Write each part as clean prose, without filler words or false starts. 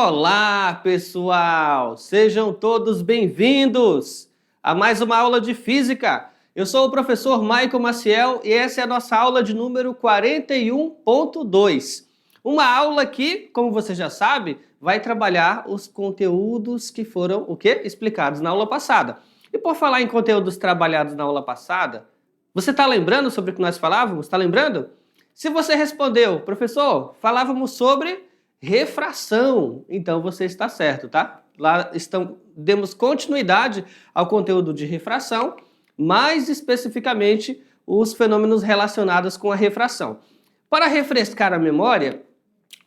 Olá, pessoal! Sejam todos bem-vindos a mais uma aula de Física. Eu sou o professor Maico Maciel e essa é a nossa aula de número 41.2. Uma aula que, como você já sabe, vai trabalhar os conteúdos que foram explicados na aula passada. E por falar em conteúdos trabalhados na aula passada, você está lembrando sobre o que nós falávamos? Está lembrando? Se você respondeu, professor, falávamos sobre refração, então você está certo, tá? Demos continuidade ao conteúdo de refração, mais especificamente os fenômenos relacionados com a refração. Para refrescar a memória,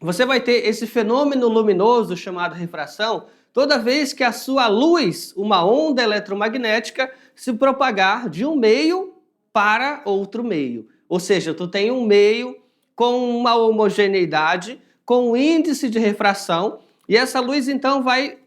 você vai ter esse fenômeno luminoso chamado refração toda vez que a sua luz, uma onda eletromagnética, se propagar de um meio para outro meio. Ou seja, tu tem um meio com uma homogeneidade, com um índice de refração, e essa luz então vai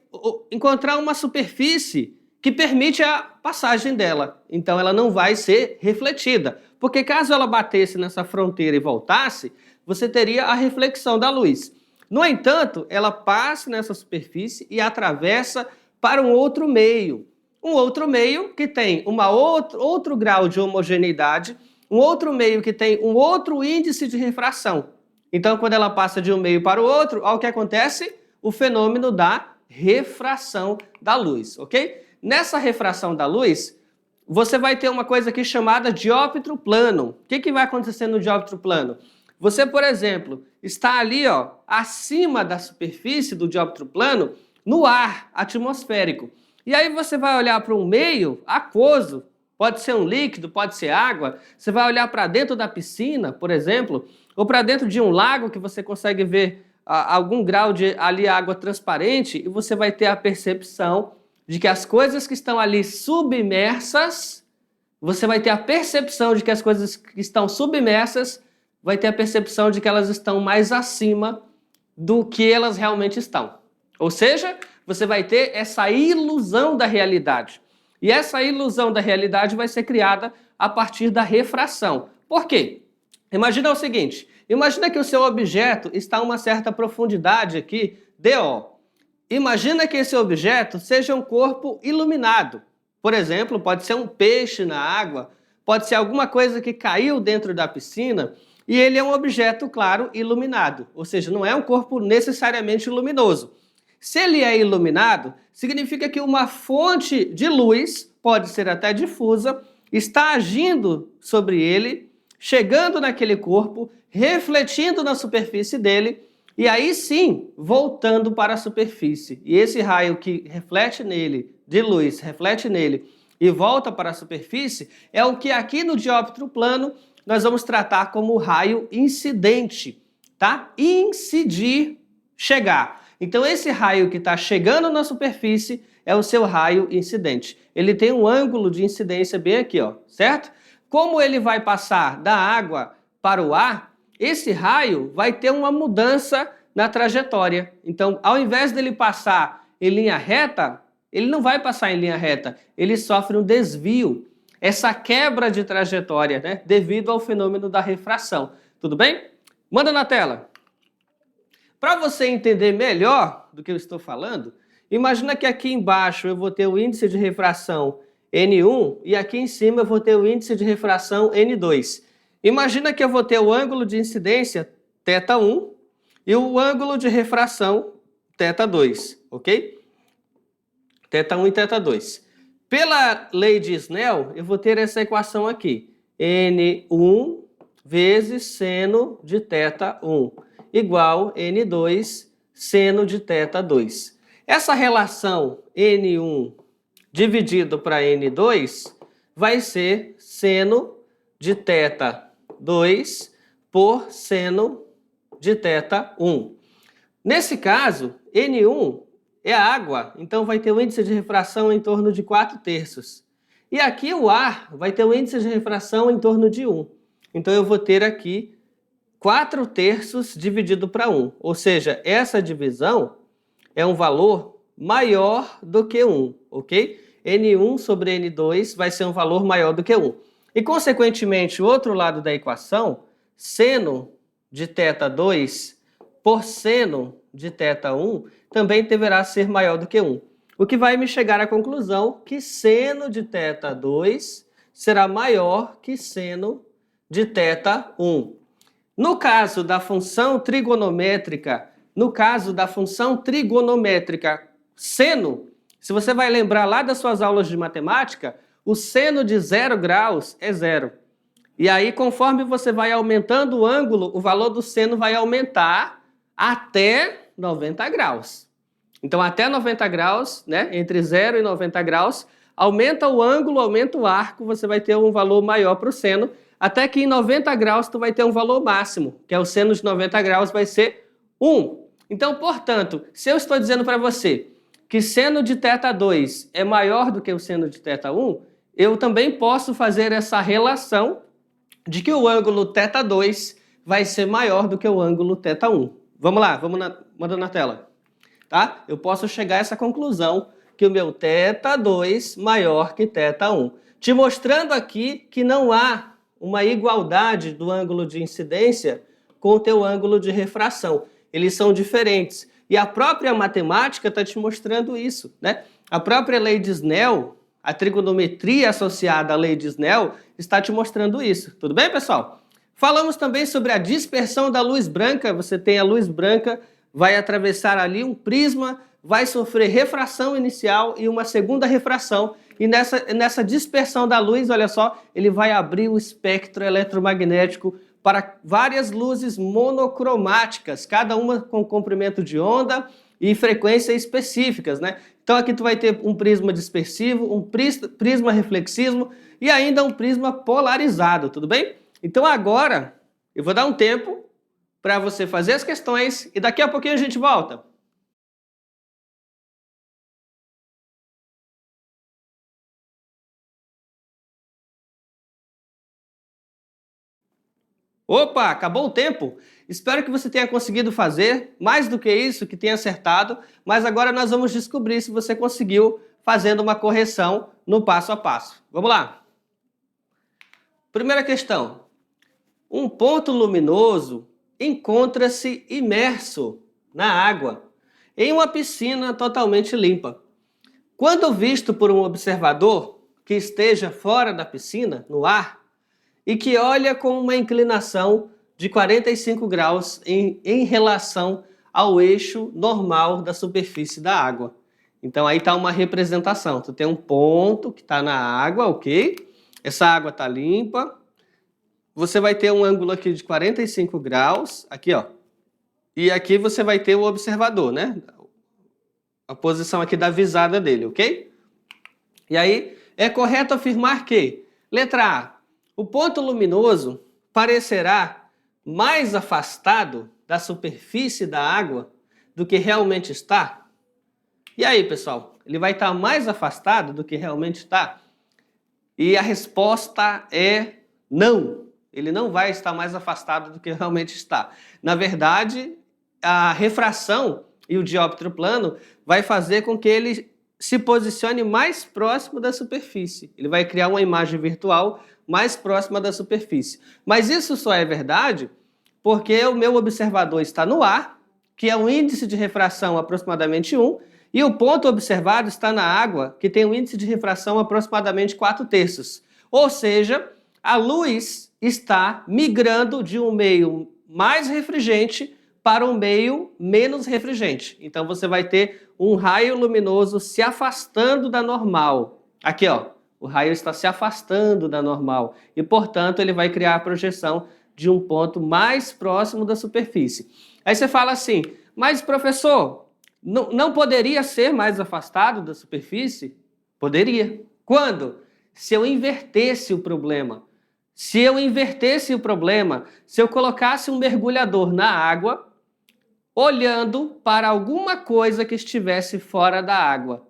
encontrar uma superfície que permite a passagem dela. Então ela não vai ser refletida, porque caso ela batesse nessa fronteira e voltasse, você teria a reflexão da luz. No entanto, ela passa nessa superfície e atravessa para um outro meio. Um outro meio que tem outro grau de homogeneidade, um outro meio que tem um outro índice de refração. Então, quando ela passa de um meio para o outro, olha o que acontece? O fenômeno da refração da luz, ok? Nessa refração da luz, você vai ter uma coisa aqui chamada dióptro plano. O que vai acontecer no dióptro plano? Você, por exemplo, está ali, acima da superfície do dióptro plano, no ar atmosférico. E aí você vai olhar para um meio aquoso, pode ser um líquido, pode ser água. Você vai olhar para dentro da piscina, por exemplo, ou para dentro de um lago que você consegue ver algum grau de ali água transparente, e você vai ter a percepção de que as coisas que estão ali submersas, você vai ter a percepção de que as coisas que estão submersas, vai ter a percepção de que elas estão mais acima do que elas realmente estão. Ou seja, você vai ter essa ilusão da realidade. E essa ilusão da realidade vai ser criada a partir da refração. Por quê? Imagina o seguinte, imagina que o seu objeto está a uma certa profundidade aqui, dO. Imagina que esse objeto seja um corpo iluminado. Por exemplo, pode ser um peixe na água, pode ser alguma coisa que caiu dentro da piscina, e ele é um objeto, claro, iluminado. Ou seja, não é um corpo necessariamente luminoso. Se ele é iluminado, significa que uma fonte de luz, pode ser até difusa, está agindo sobre ele, chegando naquele corpo, refletindo na superfície dele, e aí sim, voltando para a superfície. E esse raio que reflete nele, de luz, reflete nele e volta para a superfície, é o que aqui no dióptro plano nós vamos tratar como raio incidente, tá? Incidir, chegar. Então esse raio que está chegando na superfície é o seu raio incidente. Ele tem um ângulo de incidência bem aqui, certo? Como ele vai passar da água para o ar, esse raio vai ter uma mudança na trajetória. Então, ao invés dele passar em linha reta, ele não vai passar em linha reta, ele sofre um desvio, essa quebra de trajetória, né, devido ao fenômeno da refração. Tudo bem? Manda na tela. Para você entender melhor do que eu estou falando, imagina que aqui embaixo eu vou ter o índice de refração N1 e aqui em cima eu vou ter o índice de refração N2. Imagina que eu vou ter o ângulo de incidência θ1 e o ângulo de refração θ2, ok? θ1 e θ2. Pela lei de Snell, eu vou ter essa equação aqui. N1 vezes seno de θ1 igual N2 seno de θ2. Essa relação N1 dividido para N2 vai ser seno de θ2 por seno de θ1. Nesse caso, N1 é a água, então vai ter um índice de refração em torno de 4/3. E aqui o ar vai ter um índice de refração em torno de 1. Então eu vou ter aqui 4/3 dividido para 1. Ou seja, essa divisão é um valor maior do que 1, ok? N1 sobre N2 vai ser um valor maior do que 1. E, consequentemente, o outro lado da equação, seno de θ2 por seno de θ1 também deverá ser maior do que 1. O que vai me chegar à conclusão que seno de θ2 será maior que seno de θ1. No caso da função trigonométrica, seno, se você vai lembrar lá das suas aulas de matemática, o seno de 0 graus é 0. E aí, conforme você vai aumentando o ângulo, o valor do seno vai aumentar até 90 graus. Então, até 90 graus, né, entre 0 e 90 graus, aumenta o ângulo, aumenta o arco, você vai ter um valor maior para o seno, até que em 90 graus tu vai ter um valor máximo, que é o seno de 90 graus vai ser 1. Então, portanto, se eu estou dizendo para você que seno de θ2 é maior do que o seno de θ1, eu também posso fazer essa relação de que o ângulo θ2 vai ser maior do que o ângulo θ1. Vamos lá, manda na tela. Tá? Eu posso chegar a essa conclusão que o meu θ2 maior que θ1. Te mostrando aqui que não há uma igualdade do ângulo de incidência com o teu ângulo de refração. Eles são diferentes. E a própria matemática está te mostrando isso, né? A própria lei de Snell, a trigonometria associada à lei de Snell, está te mostrando isso. Tudo bem, pessoal? Falamos também sobre a dispersão da luz branca. Você tem a luz branca, vai atravessar ali um prisma, vai sofrer refração inicial e uma segunda refração. E nessa dispersão da luz, olha só, ele vai abrir o espectro eletromagnético para várias luzes monocromáticas, cada uma com comprimento de onda e frequência específicas, né? Então aqui tu vai ter um prisma dispersivo, um prisma reflexivo e ainda um prisma polarizado, tudo bem? Então agora eu vou dar um tempo para você fazer as questões e daqui a pouquinho a gente volta. Opa, acabou o tempo? Espero que você tenha conseguido fazer, mais do que isso, que tenha acertado, mas agora nós vamos descobrir se você conseguiu fazendo uma correção no passo a passo. Vamos lá! Primeira questão. Um ponto luminoso encontra-se imerso na água, em uma piscina totalmente limpa. Quando visto por um observador que esteja fora da piscina, no ar, e que olha com uma inclinação de 45 graus em relação ao eixo normal da superfície da água. Então aí está uma representação. Tu tem um ponto que está na água, ok? Essa água está limpa. Você vai ter um ângulo aqui de 45 graus, aqui ó. E aqui você vai ter o observador, né? A posição aqui da visada dele, ok? E aí é correto afirmar que, letra A, o ponto luminoso parecerá mais afastado da superfície da água do que realmente está? E aí, pessoal, ele vai estar mais afastado do que realmente está? E a resposta é não. Ele não vai estar mais afastado do que realmente está. Na verdade, a refração e o dióptro plano vai fazer com que ele se posicione mais próximo da superfície. Ele vai criar uma imagem virtual mais próxima da superfície. Mas isso só é verdade porque o meu observador está no ar, que é um índice de refração aproximadamente 1, e o ponto observado está na água, que tem um índice de refração aproximadamente 4/3. Ou seja, a luz está migrando de um meio mais refringente para um meio menos refringente. Então você vai ter um raio luminoso se afastando da normal. Aqui, ó. O raio está se afastando da normal e, portanto, ele vai criar a projeção de um ponto mais próximo da superfície. Aí você fala assim, mas professor, não poderia ser mais afastado da superfície? Poderia. Quando? Se eu invertesse o problema. Se eu colocasse um mergulhador na água, olhando para alguma coisa que estivesse fora da água.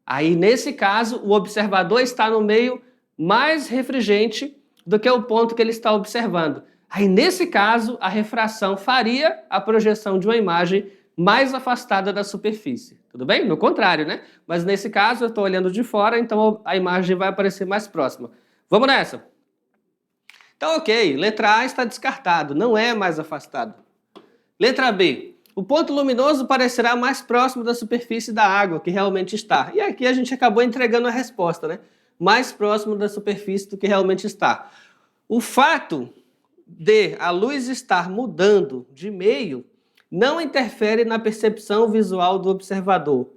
Aí, nesse caso, o observador está no meio mais refringente do que o ponto que ele está observando. Aí, nesse caso, a refração faria a projeção de uma imagem mais afastada da superfície. Tudo bem? No contrário, né? Mas nesse caso, eu estou olhando de fora, então a imagem vai aparecer mais próxima. Vamos nessa? Então, ok. Letra A está descartado. Não é mais afastado. Letra B. o ponto luminoso parecerá mais próximo da superfície da água que realmente está. E aqui a gente acabou entregando a resposta, né? Mais próximo da superfície do que realmente está. O fato de a luz estar mudando de meio não interfere na percepção visual do observador.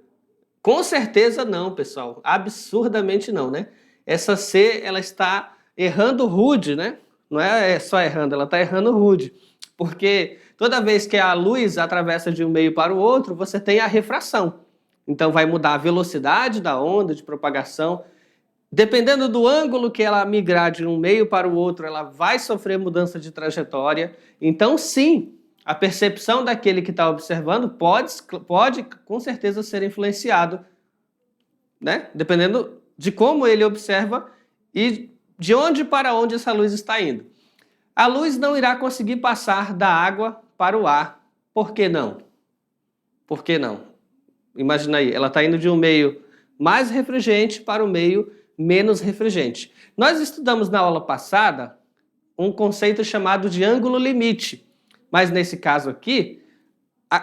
Com certeza não, pessoal. Absurdamente não, né? Essa C, ela está errando rude, né? Não é só errando, ela está errando rude. Porque toda vez que a luz atravessa de um meio para o outro, você tem a refração. Então vai mudar a velocidade da onda de propagação. Dependendo do ângulo que ela migrar de um meio para o outro, ela vai sofrer mudança de trajetória. Então, sim, a percepção daquele que está observando pode com certeza ser influenciado, né? Dependendo de como ele observa e de onde para onde essa luz está indo. A luz não irá conseguir passar da água para o ar. Por que não? Por que não? Imagina aí, ela está indo de um meio mais refrigerante para o meio menos refrigerante. Nós estudamos na aula passada um conceito chamado de ângulo limite, mas nesse caso aqui,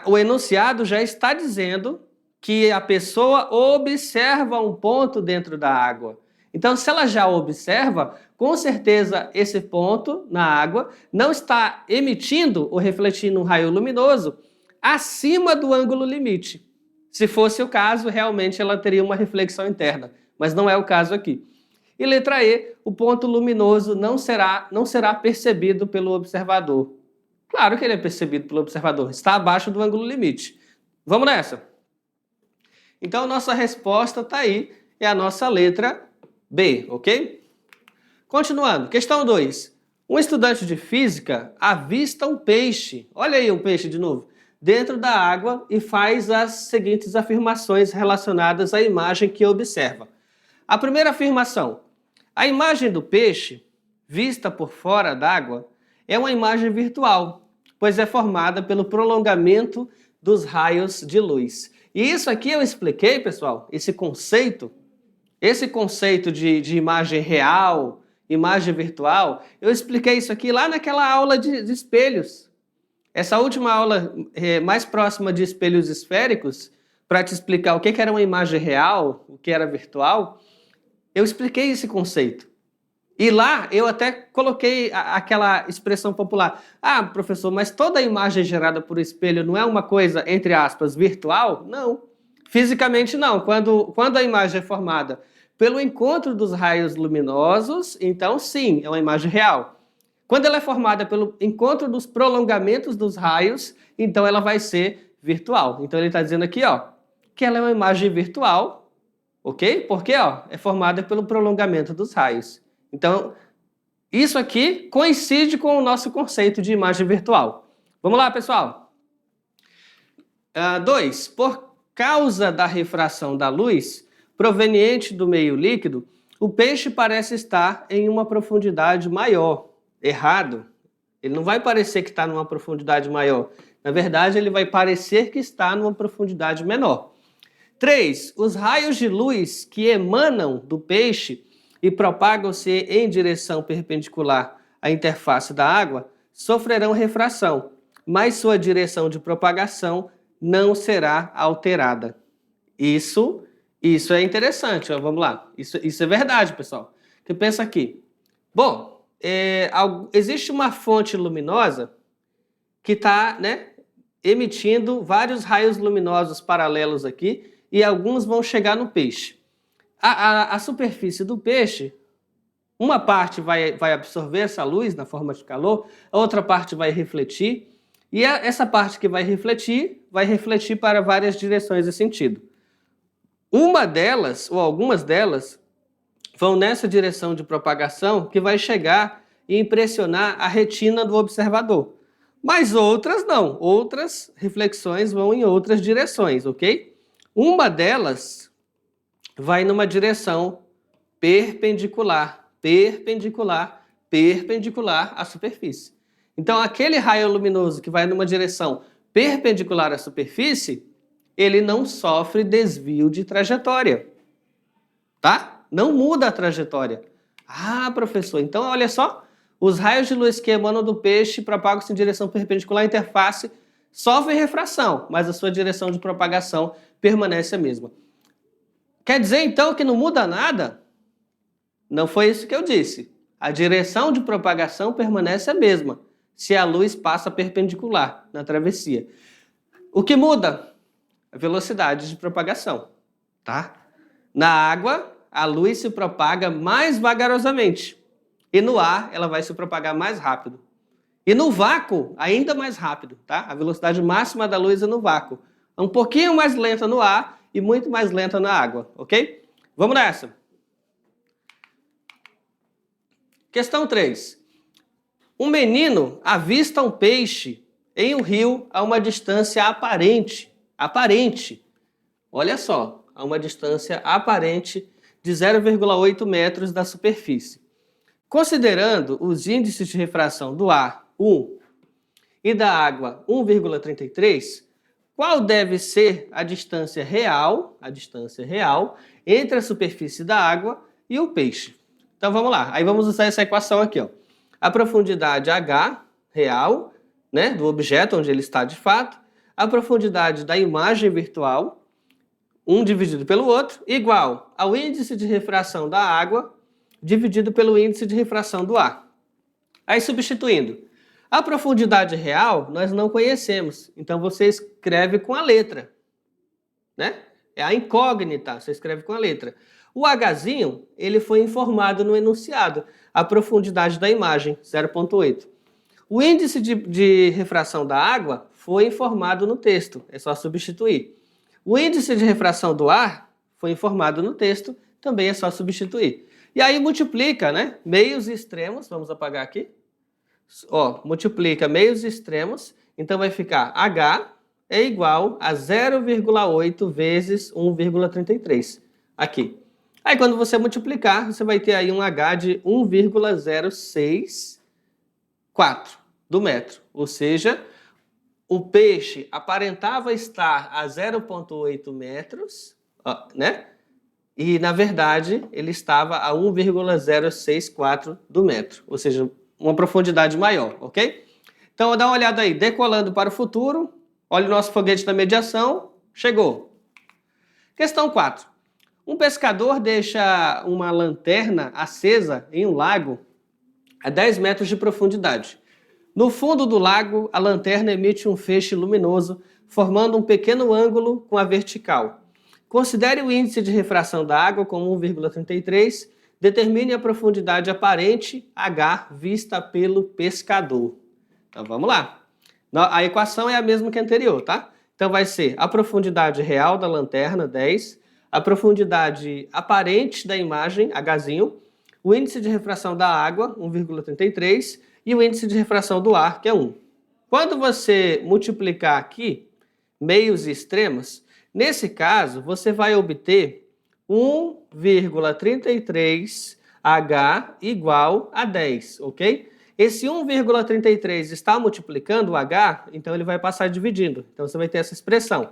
o enunciado já está dizendo que a pessoa observa um ponto dentro da água. Então, se ela já observa, com certeza esse ponto na água não está emitindo ou refletindo um raio luminoso acima do ângulo limite. Se fosse o caso, realmente ela teria uma reflexão interna, mas não é o caso aqui. E letra E, o ponto luminoso não será percebido pelo observador. Claro que ele é percebido pelo observador, está abaixo do ângulo limite. Vamos nessa? Então, nossa resposta está aí, é a nossa letra B, ok? Continuando, questão 2. Um estudante de física avista um peixe, olha aí um peixe de novo, dentro da água e faz as seguintes afirmações relacionadas à imagem que observa. A primeira afirmação: a imagem do peixe, vista por fora d'água, é uma imagem virtual, pois é formada pelo prolongamento dos raios de luz. E isso aqui eu expliquei, pessoal, esse conceito de imagem real, imagem virtual, eu expliquei isso aqui lá naquela aula de espelhos. Essa última aula mais próxima de espelhos esféricos, para te explicar o que era uma imagem real, o que era virtual, eu expliquei esse conceito. E lá eu até coloquei aquela expressão popular. Ah, professor, mas toda imagem gerada por espelho não é uma coisa, entre aspas, virtual? Não. Fisicamente não. Quando a imagem é formada pelo encontro dos raios luminosos, então sim, é uma imagem real. Quando ela é formada pelo encontro dos prolongamentos dos raios, então ela vai ser virtual. Então ele está dizendo aqui, ó, que ela é uma imagem virtual, ok? Porque, ó, é formada pelo prolongamento dos raios. Então, isso aqui coincide com o nosso conceito de imagem virtual. Vamos lá, pessoal? 2. Por causa da refração da luz proveniente do meio líquido, o peixe parece estar em uma profundidade maior. Errado. Ele não vai parecer que está numa profundidade maior. Na verdade, ele vai parecer que está numa profundidade menor. 3. Os raios de luz que emanam do peixe e propagam-se em direção perpendicular à interface da água sofrerão refração, mas sua direção de propagação não será alterada. Isso é interessante, ó, vamos lá. Isso é verdade, pessoal. Que pensa aqui. Bom, existe uma fonte luminosa que está, né, emitindo vários raios luminosos paralelos aqui e alguns vão chegar no peixe. A superfície do peixe, uma parte vai absorver essa luz na forma de calor, a outra parte vai refletir, e essa parte que vai refletir para várias direções e sentido. Uma delas, ou algumas delas, vão nessa direção de propagação que vai chegar e impressionar a retina do observador. Mas outras não, outras reflexões vão em outras direções, ok? Uma delas vai numa direção perpendicular à superfície. Então, aquele raio luminoso que vai numa direção perpendicular à superfície, ele não sofre desvio de trajetória, tá? Não muda a trajetória. Ah, professor, então olha só, os raios de luz que emanam do peixe propagam-se em direção perpendicular à interface sofre refração, mas a sua direção de propagação permanece a mesma. Quer dizer, então, que não muda nada? Não foi isso que eu disse. A direção de propagação permanece a mesma, se a luz passa perpendicular na travessia. O que muda? A velocidade de propagação, tá? Na água, a luz se propaga mais vagarosamente. E no ar, ela vai se propagar mais rápido. E no vácuo, ainda mais rápido, tá? A velocidade máxima da luz é no vácuo. É um pouquinho mais lenta no ar e muito mais lenta na água, ok? Vamos nessa. Questão 3. Um menino avista um peixe em um rio a uma distância aparente. Aparente. Olha só, a uma distância aparente de 0,8 metros da superfície. Considerando os índices de refração do ar, 1, e da água, 1,33, qual deve ser a distância real entre a superfície da água e o peixe? Então vamos lá, aí vamos usar essa equação aqui, ó. A profundidade H real, né, do objeto onde ele está de fato, a profundidade da imagem virtual, um dividido pelo outro, igual ao índice de refração da água dividido pelo índice de refração do ar. Aí substituindo, a profundidade real nós não conhecemos, então você escreve com a letra, né? É a incógnita, você escreve com a letra. O Hzinho, ele foi informado no enunciado, a profundidade da imagem, 0,8. O índice de refração da água foi informado no texto, é só substituir. O índice de refração do ar foi informado no texto, também é só substituir. E aí multiplica, né? Meios e extremos, vamos apagar aqui. Ó, multiplica meios e extremos, então vai ficar H é igual a 0,8 vezes 1,33. Aqui. Aí quando você multiplicar, você vai ter aí um H de 1,064 do metro. Ou seja, o peixe aparentava estar a 0,8 metros, né? E, na verdade, ele estava a 1,064 do metro, ou seja, uma profundidade maior, ok? Então, dá uma olhada aí, decolando para o futuro, olha o nosso foguete da mediação, chegou. Questão 4. Um pescador deixa uma lanterna acesa em um lago a 10 metros de profundidade. No fundo do lago, a lanterna emite um feixe luminoso, formando um pequeno ângulo com a vertical. Considere o índice de refração da água como 1,33. Determine a profundidade aparente H vista pelo pescador. Então vamos lá. A equação é a mesma que a anterior, tá? Então vai ser a profundidade real da lanterna, 10. A profundidade aparente da imagem, Hzinho. O índice de refração da água, 1,33. E o índice de refração do ar, que é 1. Quando você multiplicar aqui, meios e extremos, nesse caso, você vai obter 1,33 H igual a 10, ok? Esse 1,33 está multiplicando o H, então ele vai passar dividindo. Então você vai ter essa expressão.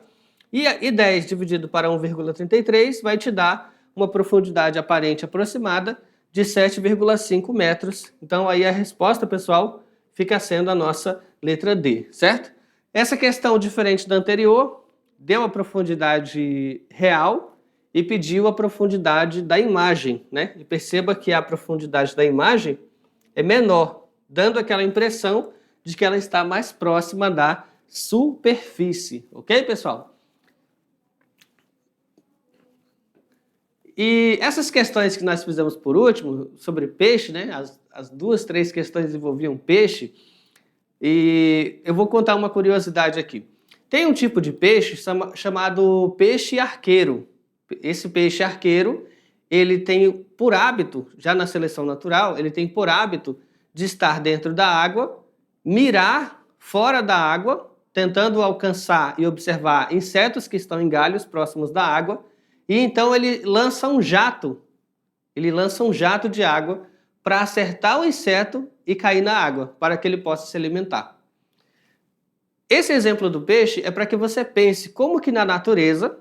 E 10 dividido para 1,33 vai te dar uma profundidade aparente aproximada de 7,5 metros. Então aí a resposta, pessoal, fica sendo a nossa letra D, certo? Essa questão, diferente da anterior, deu a profundidade real e pediu a profundidade da imagem, né? E perceba que a profundidade da imagem é menor, dando aquela impressão de que ela está mais próxima da superfície, ok, pessoal? E essas questões que nós fizemos por último, sobre peixe, né? As 2, 3 questões envolviam peixe, e eu vou contar uma curiosidade aqui. Tem um tipo de peixe chamado peixe arqueiro. Esse peixe arqueiro, ele tem por hábito, já na seleção natural, ele tem por hábito de estar dentro da água, mirar fora da água, tentando alcançar e observar insetos que estão em galhos próximos da água, e então ele lança um jato de água para acertar o inseto e cair na água, para que ele possa se alimentar. Esse exemplo do peixe é para que você pense como que na natureza,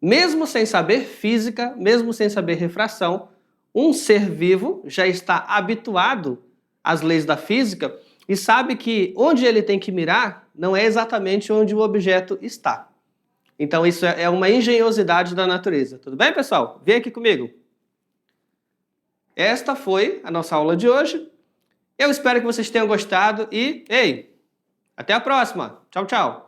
mesmo sem saber física, mesmo sem saber refração, um ser vivo já está habituado às leis da física e sabe que onde ele tem que mirar não é exatamente onde o objeto está. Então isso é uma engenhosidade da natureza. Tudo bem, pessoal? Vem aqui comigo. Esta foi a nossa aula de hoje. Eu espero que vocês tenham gostado e, ei, até a próxima. Tchau, tchau.